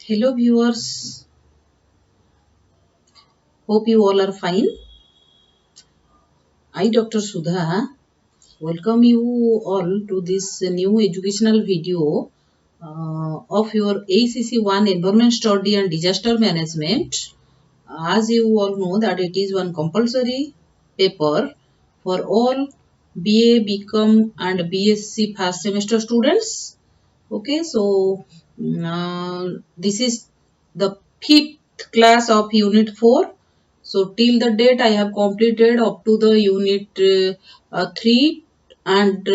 Hello viewers, hope you all are fine. I Dr. Sudha welcome you all to this new educational video of your ACC 1 Environment Study and Disaster Management. As you all know that it is one compulsory paper for all BA, BCom and BSc first semester students. Okay, so this is the fifth class of Unit 4. So till the date I have completed up to the Unit 3 and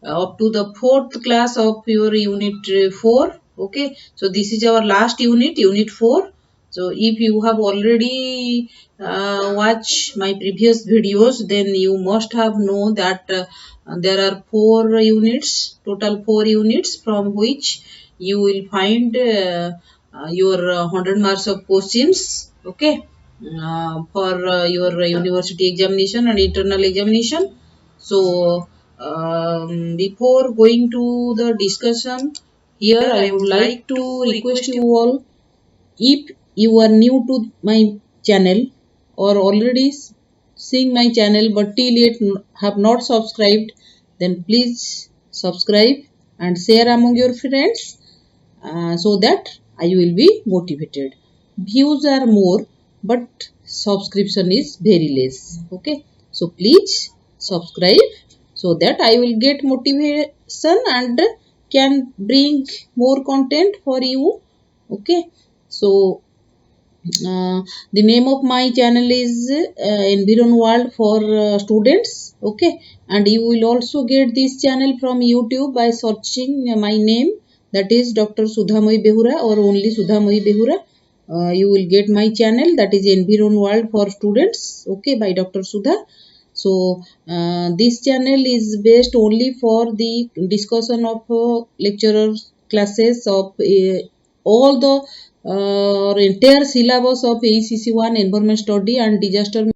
up to the fourth class of your Unit 4. Okay, so this is our last unit, Unit 4. So if you have already watched my previous videos, then you must have known that there are 4 units, total 4 units, from which you will find your 100 marks of questions. Okay, for your university examination and internal examination. So before going to the discussion, here I would like to request you all, if you are new to my channel or already seeing my channel but till yet have not subscribed, then please subscribe and share among your friends so that I will be motivated. Views are more, but subscription is very less. Okay, so please subscribe so that I will get motivation and can bring more content for you. Okay, so the name of my channel is Environ World for students. Okay, and you will also get this channel from YouTube by searching my name, that is Dr. Sudhamoy Behura or only Sudhamoy Behura. You will get my channel, that is Environ World for students. Okay, by Dr. Sudha. So this channel is based only for the discussion of lecturers classes of all the entire syllabus of ACC 1 Environment Study and Disaster,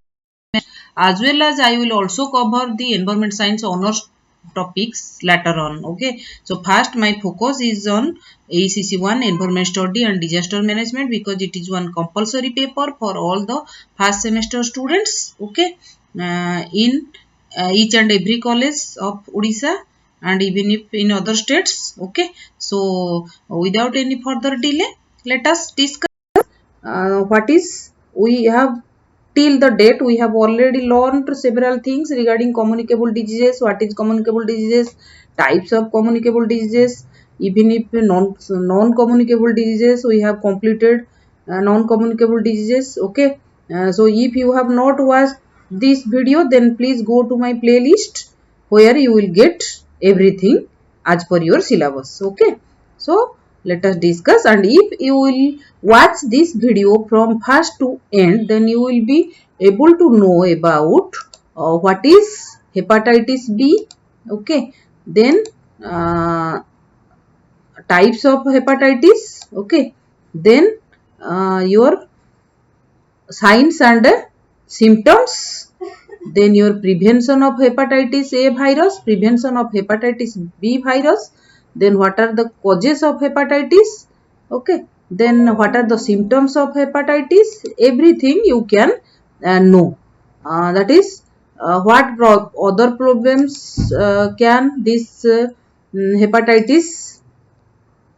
as well as I will also cover the Environment Science honors topics later on. Okay, so first my focus is on ACC 1 Environment Study and Disaster Management because it is one compulsory paper for all the first semester students. Okay, in each and every college of Odisha and even if in other states. Okay, so without any further delay, let us discuss what is we have till the date. We have already learned several things regarding communicable diseases. What is communicable diseases, types of communicable diseases, even if non communicable diseases we have completed non communicable diseases. Okay, so if you have not watched this video, then please go to my playlist where you will get everything as per your syllabus. Okay, so let us discuss, and if you will watch this video from first to end, then you will be able to know about what is hepatitis B. Okay, then types of hepatitis. Okay, then your signs and symptoms, then your prevention of hepatitis A virus, prevention of hepatitis B virus, then what are the causes of hepatitis. Okay, then what are the symptoms of hepatitis, everything you can know. That is what other problems can this hepatitis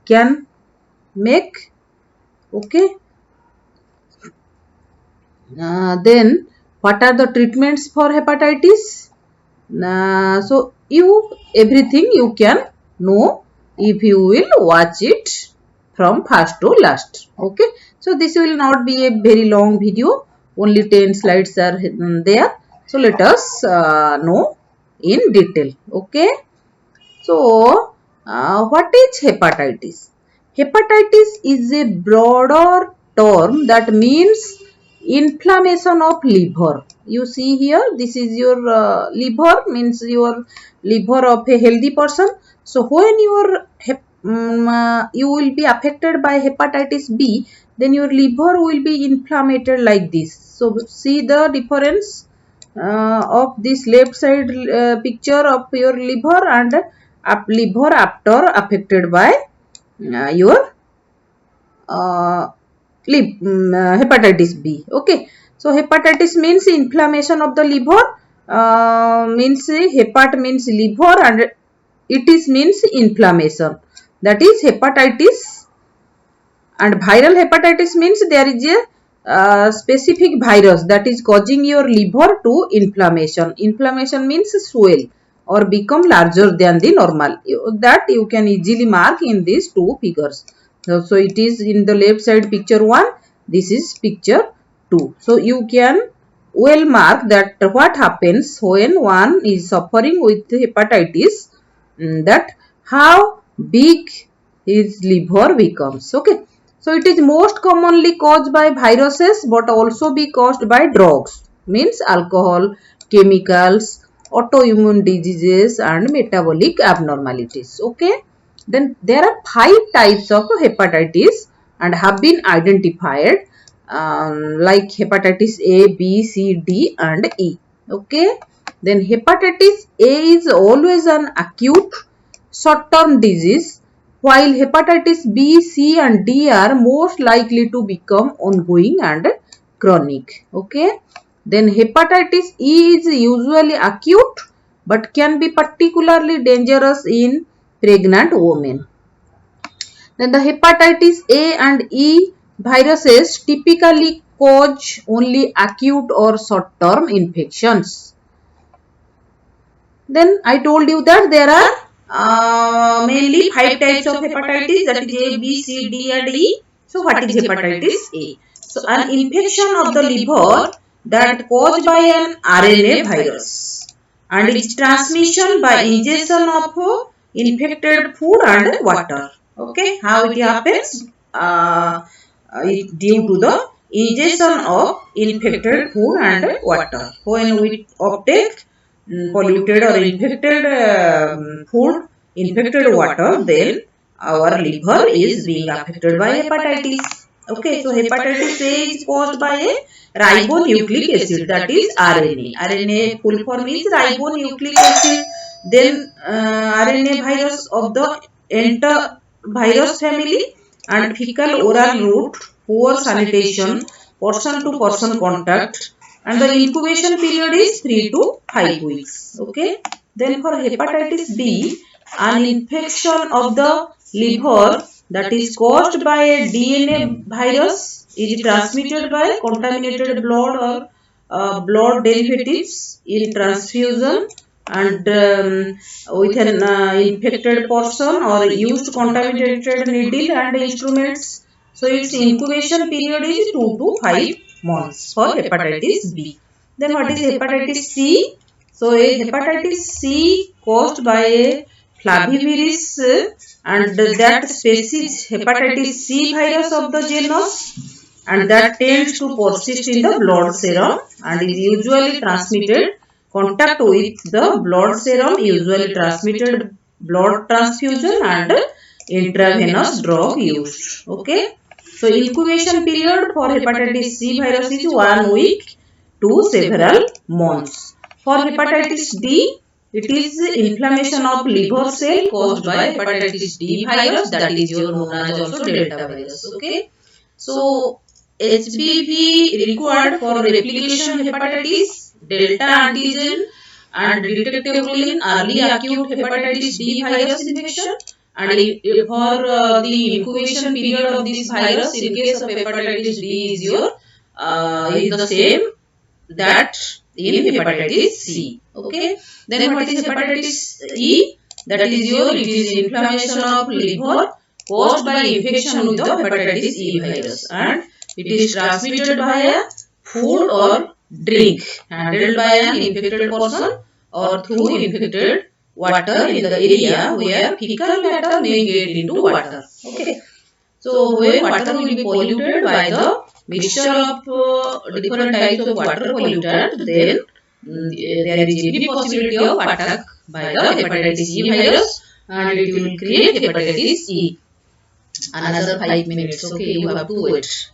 can make. Okay, then what are the treatments for hepatitis. So you everything you can know if you will watch it from first to last. Okay, so this will not be a very long video, only 10 slides are there. So let us know in detail. Okay, so what is hepatitis? Hepatitis is a broader term that means inflammation of liver. You see here, this is your liver, means your liver of a healthy person. So when you will be affected by hepatitis B, then your liver will be inflamed like this. So see the difference of this left side picture of your liver and liver after affected by your hepatitis B. Okay, so hepatitis means inflammation of the liver. Means hepat means liver and it is means inflammation. That is hepatitis. And viral hepatitis means there is a specific virus that is causing your liver to inflammation. Inflammation means swell or become larger than the normal. That you can easily mark in these two figures. So it is in the left side picture 1. This is picture 2. So you can well mark that what happens when one is suffering with hepatitis, that how big his liver becomes. Okay. So it is most commonly caused by viruses but also be caused by drugs, means alcohol, chemicals, autoimmune diseases and metabolic abnormalities. Okay. Then there are 5 types of hepatitis and have been identified, like hepatitis A, B, C, D and E. Okay. Then hepatitis A is always an acute short-term disease, while hepatitis B, C and D are most likely to become ongoing and chronic. Okay. Then hepatitis E is usually acute but can be particularly dangerous in pregnant women. Then the hepatitis A and E viruses typically cause only acute or short-term infections. Then I told you that there are mainly 5 types of hepatitis, that is A, B, C, D and E. So what is hepatitis A? So an infection of the liver that caused by an RNA virus and its transmission by ingestion of infected food and water. Okay, how it happens? Due to the ingestion of infected food and water. When we uptake polluted or infected food, infected water, then our liver is being affected by hepatitis. Okay, so hepatitis A is caused by a ribonucleic acid, that is RNA. RNA full form is ribonucleic acid. Then RNA virus of the enterovirus family and fecal oral route, poor sanitation, person to person contact, and the incubation period is 3 to 5 weeks. Okay. Then for hepatitis B, an infection of the liver that is caused by a DNA virus is transmitted by contaminated blood or blood derivatives in transfusion and with an infected person or used contaminated needle and instruments. So its incubation period is 2 to 5 months for hepatitis B. Then what is hepatitis C? So a hepatitis C caused by a flavivirus and that species hepatitis C virus of the genus, and that tends to persist in the blood serum and is usually transmitted. Contact with the blood serum usually transmitted blood transfusion and intravenous drug used. Okay. So incubation period for hepatitis C virus is 1 week to several months. For hepatitis D, it is inflammation of liver cell caused by hepatitis D virus, that is your known as also delta virus. Okay. So HBV required for replication hepatitis, delta antigen and detectable in early acute hepatitis D virus infection, and for the incubation period of this virus in case of hepatitis D is your is the same that in hepatitis C. Okay. Then what is hepatitis E? That is your, it is inflammation of liver caused by infection with the hepatitis E virus, and it is transmitted by a food or drink handled by an infected person or through infected water in the area where fecal matter may get into water. Okay. So when water will be polluted by the mixture of different types of water pollutant, then there is every possibility of attack by the hepatitis E virus and it will create hepatitis E. Another 5 minutes. Okay, you have to wait.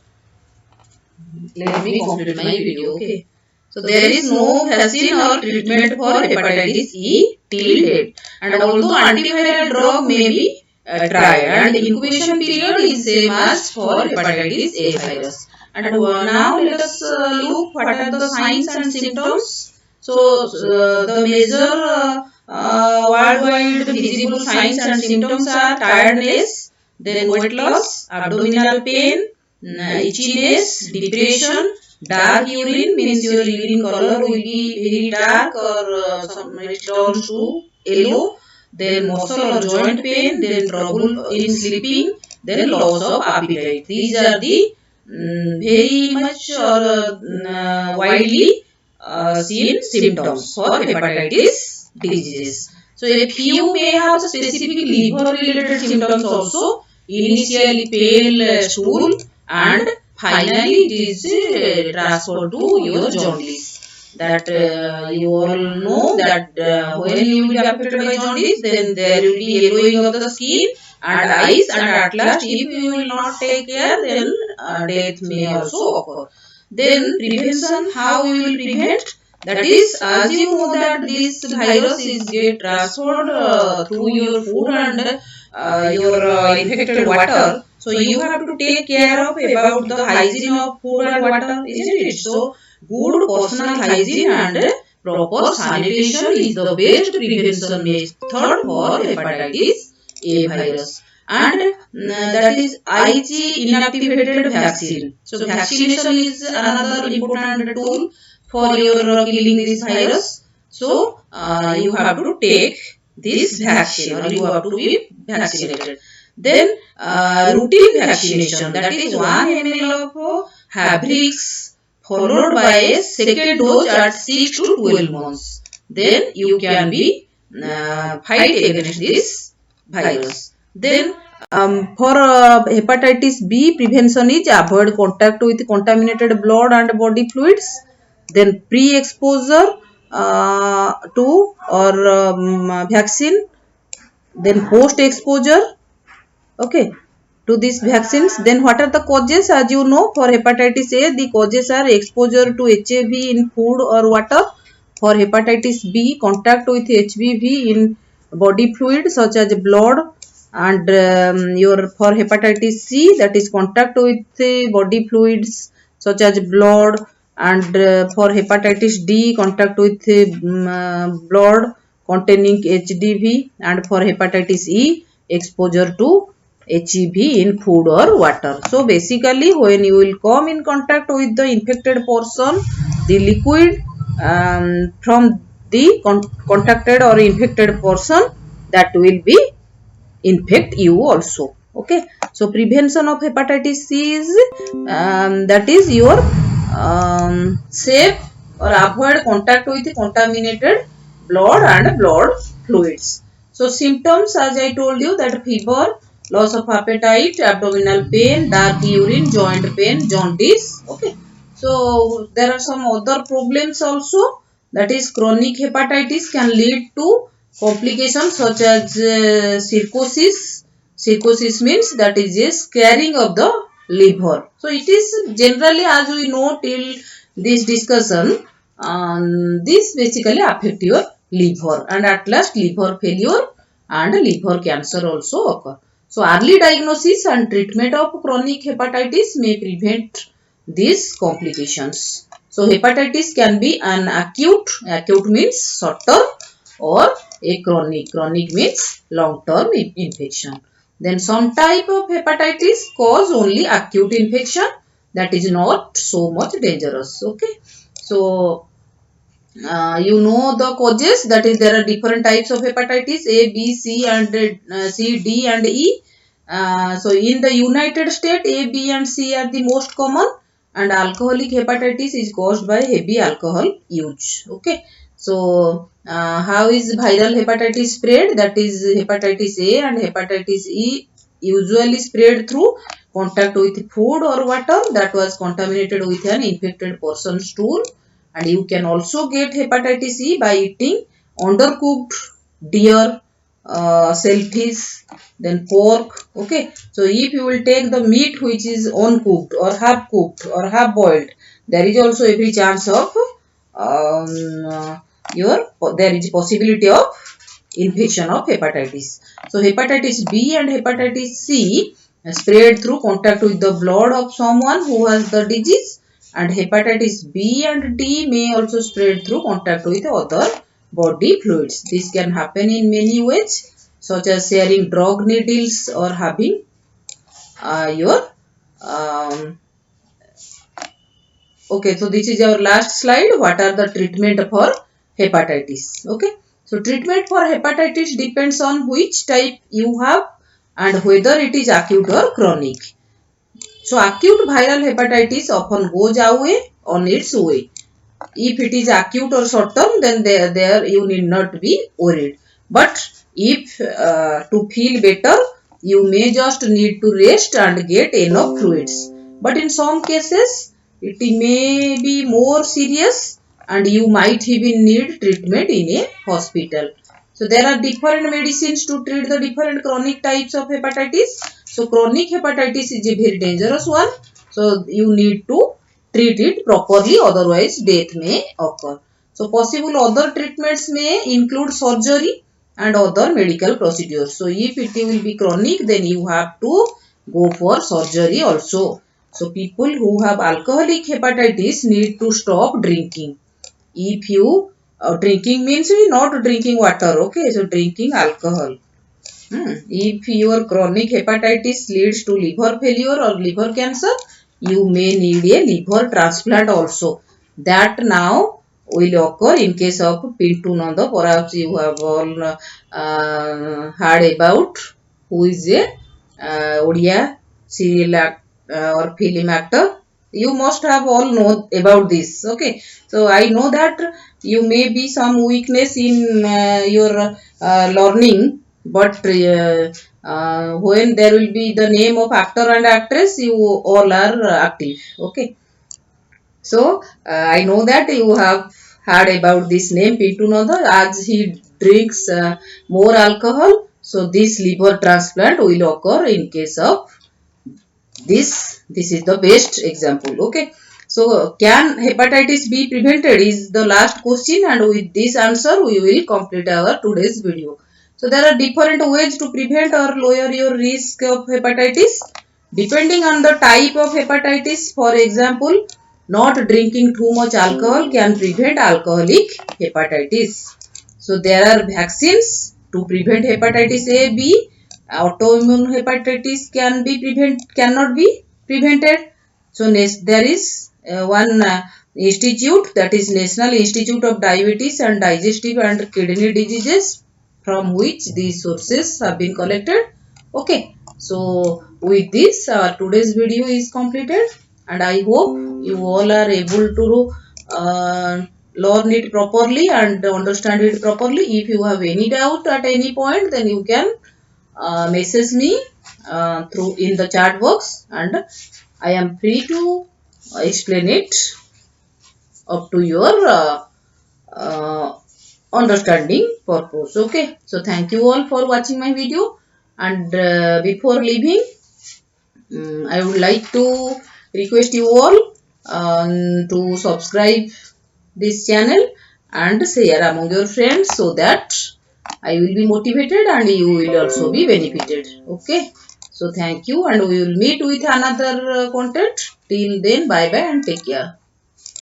Let me complete my video. Okay. So there is no vaccine or treatment for hepatitis E till date, and although antiviral drug may be triad, and the incubation period is same as for hepatitis A virus. And now let us look what are the signs and symptoms. So the major worldwide visible signs and symptoms are tiredness, then weight loss, abdominal pain, itchiness, depression, dark urine means your urine color will be very dark or some it turns to yellow, then muscle or joint pain, then trouble in sleeping, then loss of appetite. These are the very much or widely seen symptoms for hepatitis diseases. So a few may have specific liver related symptoms also, initially pale stool, and finally it is transferred to your jaundice. That you all know that when you will be affected by jaundice, then there will be yellowing of the skin and eyes, and at last if you will not take care, then death may also occur. Then prevention, how you will prevent? That is, as you know that this virus is get transferred through your food and your infected water. So you have to take care of about the hygiene of food and water, isn't it? So good personal hygiene and proper sanitation is the best prevention method for hepatitis A virus. And that is Ig inactivated vaccine. So vaccination is another important tool for your killing this virus. So you have to take this vaccine or you have to be vaccinated. Then routine vaccination, that is 1 ml of Habrix followed by a second dose at 6 to 12 months. Then you can be fight against this virus. Then for hepatitis B, prevention is avoid contact with contaminated blood and body fluids. Then pre-exposure to or vaccine. Then post-exposure, okay, to these vaccines. Then what are the causes? As you know, for hepatitis A, the causes are exposure to HAV in food or water. For hepatitis B, contact with HBV in body fluid such as blood, and your for hepatitis C, that is contact with body fluids such as blood, and for hepatitis D, contact with blood containing HDV, and for hepatitis E, exposure to HEV in food or water. So basically when you will come in contact with the infected person, the liquid from the contacted or infected person, that will be infect you also. Okay, so prevention of hepatitis C is that is your save or avoid contact with contaminated blood and blood fluids. So symptoms, as I told you, that fever, loss of appetite, abdominal pain, dark urine, joint pain, jaundice. Okay, so there are some other problems also, that is chronic hepatitis can lead to complications such as cirrhosis. Cirrhosis means that is a scarring of the liver. So it is generally, as we know till this discussion, this basically affect your liver, and at last liver failure and liver cancer also occur. So early diagnosis and treatment of chronic hepatitis may prevent these complications. So hepatitis can be an acute, acute means short term, or a chronic, chronic means long term infection. Then some type of hepatitis cause only acute infection, that is not so much dangerous. Okay, so you know the causes, that is there are different types of hepatitis A, B, C and C, D and E. So in the United States, A, B and C are the most common, and alcoholic hepatitis is caused by heavy alcohol use. Okay, so how is viral hepatitis spread? That is hepatitis A and hepatitis E usually spread through contact with food or water that was contaminated with an infected person's stool. And you can also get hepatitis E by eating undercooked deer, shellfish, then pork. Okay, so if you will take the meat which is uncooked or half cooked or half boiled, there is also every chance of there is possibility of infection of hepatitis. So hepatitis B and hepatitis C spread through contact with the blood of someone who has the disease, and hepatitis B and D may also spread through contact with other body fluids. This can happen in many ways, such as sharing drug needles or having your okay, so this is our last slide. What are the treatment for hepatitis? Okay, so treatment for hepatitis depends on which type you have and whether it is acute or chronic. So acute viral hepatitis often goes away on its way. If it is acute or short term, then there you need not be worried. But if to feel better, you may just need to rest and get enough fluids. But in some cases, it may be more serious and you might even need treatment in a hospital. So there are different medicines to treat the different chronic types of hepatitis. So chronic hepatitis is a very dangerous one. So you need to treat it properly, otherwise death may occur. So possible other treatments may include surgery and other medical procedures. So if it will be chronic, then you have to go for surgery also. So people who have alcoholic hepatitis need to stop drinking. If you drinking means not drinking water, okay? So drinking alcohol. If your chronic hepatitis leads to liver failure or liver cancer, you may need a liver transplant also. That now will occur in case of Pintu Nanda. Perhaps you have all heard about who is a Odia serial or film actor. You must have all know about this. Okay, so I know that you may be some weakness in your learning, but when there will be the name of actor and actress, you all are active. Okay, so I know that you have heard about this name Pintu Nanda, as he drinks more alcohol. So this liver transplant will occur in case of this is the best example. Okay, so can hepatitis be prevented is the last question, and with this answer we will complete our today's video. So there are different ways to prevent or lower your risk of hepatitis depending on the type of hepatitis. For example, not drinking too much alcohol can prevent alcoholic hepatitis. So there are vaccines to prevent hepatitis A, B. Autoimmune hepatitis cannot be prevented. So there is one institute, that is National Institute of Diabetes and Digestive and Kidney Diseases, from which these sources have been collected. Okay, so with this today's video is completed, and I hope you all are able to learn it properly and understand it properly. If you have any doubt at any point, then you can message me through in the chat box, and I am free to explain it up to your uh, understanding purpose. Okay, so thank you all for watching my video, and before leaving, I would like to request you all to subscribe this channel and share among your friends, so that I will be motivated and you will also be benefited. Okay, so thank you, and we will meet with another content. Till then, bye bye and take care.